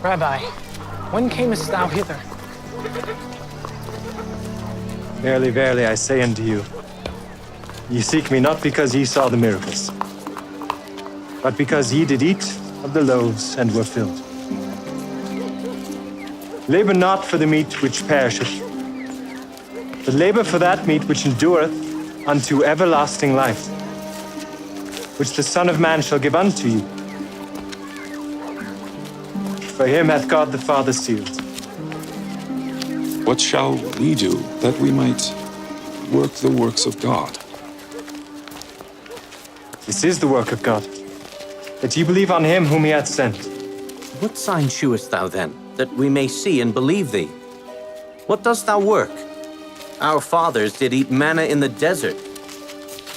Rabbi, when camest thou hither? Verily, verily, I say unto you, ye seek me not because ye saw the miracles, but because ye did eat of the loaves and were filled. Labor not for the meat which perisheth, but labor for that meat which endureth unto everlasting life, which the Son of Man shall give unto you. For him hath God the Father sealed. What shall we do that we might work the works of God? This is the work of God, that ye believe on him whom he hath sent. What sign shewest thou then, that we may see and believe thee? What dost thou work? Our fathers did eat manna in the desert.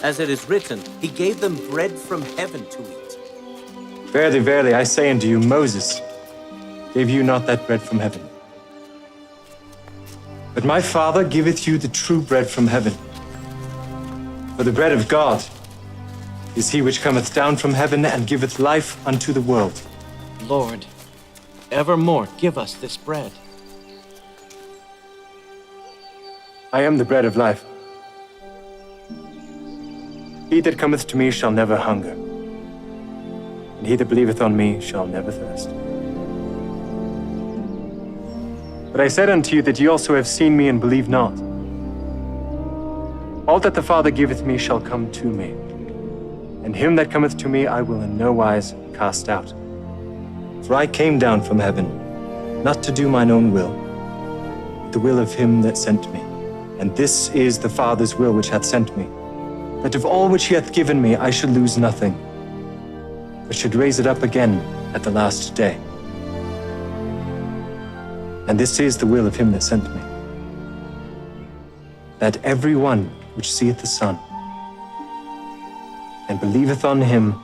As it is written, he gave them bread from heaven to eat. Verily, verily, I say unto you, Moses gave you not that bread from heaven. But my Father giveth you the true bread from heaven. For the bread of God is he which cometh down from heaven and giveth life unto the world. Lord, evermore give us this bread. I am the bread of life. He that cometh to me shall never hunger, and he that believeth on me shall never thirst. But I said unto you that ye also have seen me and believe not. All that the Father giveth me shall come to me, and him that cometh to me I will in no wise cast out. For I came down from heaven, not to do mine own will, but the will of him that sent me. And this is the Father's will which hath sent me, that of all which he hath given me I should lose nothing, but should raise it up again at the last day. And this is the will of him that sent me, that every one which seeth the Son and believeth on him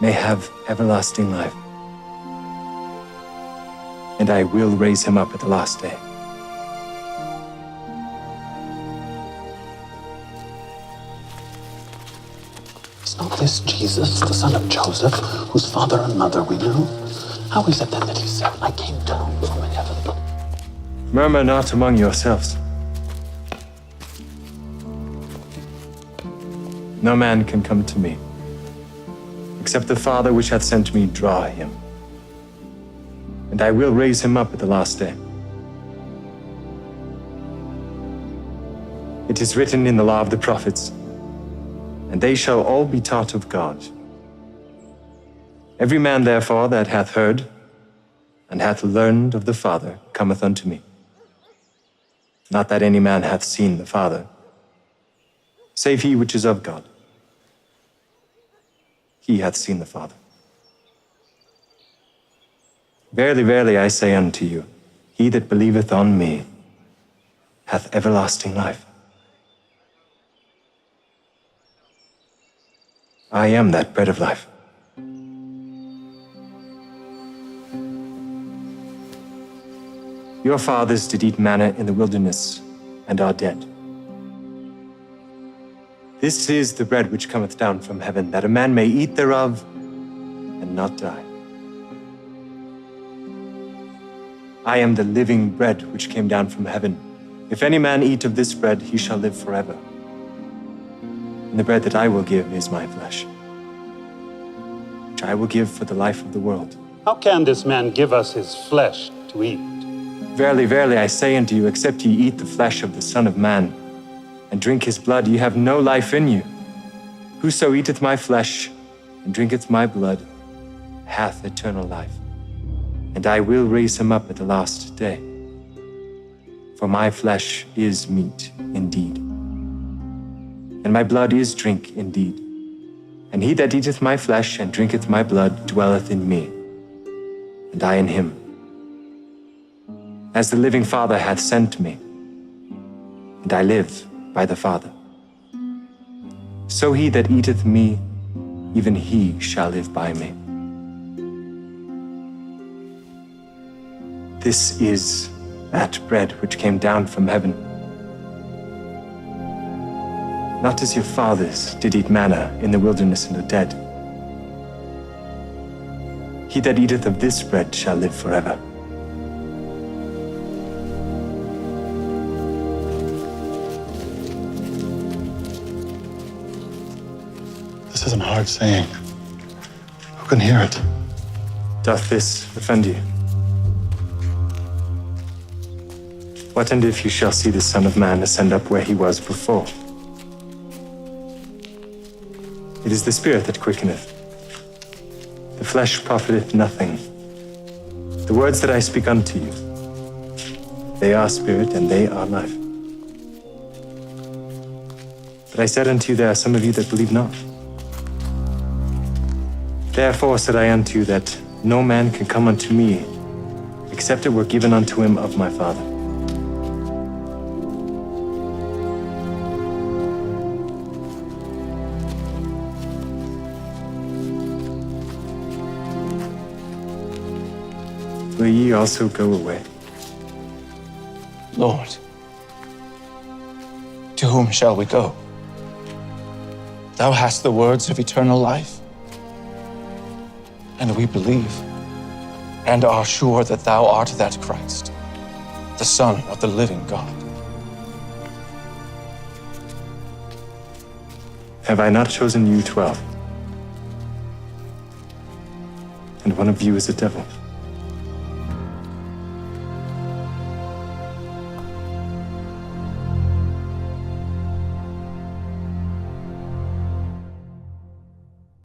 may have everlasting life. And I will raise him up at the last day. Is not this Jesus, the son of Joseph, whose father and mother we know? How is it then that he said, I came down from heaven? Murmur not among yourselves. No man can come to me, except the Father which hath sent me draw him. And I will raise him up at the last day. It is written in the law of the prophets, and they shall all be taught of God. Every man, therefore, that hath heard and hath learned of the Father cometh unto me. Not that any man hath seen the Father, save he which is of God. He hath seen the Father. Verily, verily, I say unto you, he that believeth on me hath everlasting life. I am that bread of life. Your fathers did eat manna in the wilderness and are dead. This is the bread which cometh down from heaven, that a man may eat thereof and not die. I am the living bread which came down from heaven. If any man eat of this bread, he shall live forever. And the bread that I will give is my flesh, which I will give for the life of the world. How can this man give us his flesh to eat? Verily, verily, I say unto you, except ye eat the flesh of the Son of Man, and drink his blood, ye have no life in you. Whoso eateth my flesh, and drinketh my blood, hath eternal life. And I will raise him up at the last day. For my flesh is meat indeed, and my blood is drink indeed. And he that eateth my flesh and drinketh my blood dwelleth in me, and I in him. As the living Father hath sent me, and I live by the Father, so he that eateth me, even he shall live by me. This is that bread which came down from heaven. Not as your fathers did eat manna in the wilderness and are dead. He that eateth of this bread shall live forever. This is a hard saying. Who can hear it? Doth this offend you? What and if you shall see the Son of Man ascend up where he was before? It is the Spirit that quickeneth. The flesh profiteth nothing. The words that I speak unto you, they are spirit and they are life. But I said unto you, there are some of you that believe not. Therefore said I unto you that no man can come unto me, except it were given unto him of my Father. Will ye also go away? Lord, to whom shall we go? Thou hast the words of eternal life, and we believe and are sure that thou art that Christ, the Son of the living God. Have I not chosen you 12? And one of you is a devil.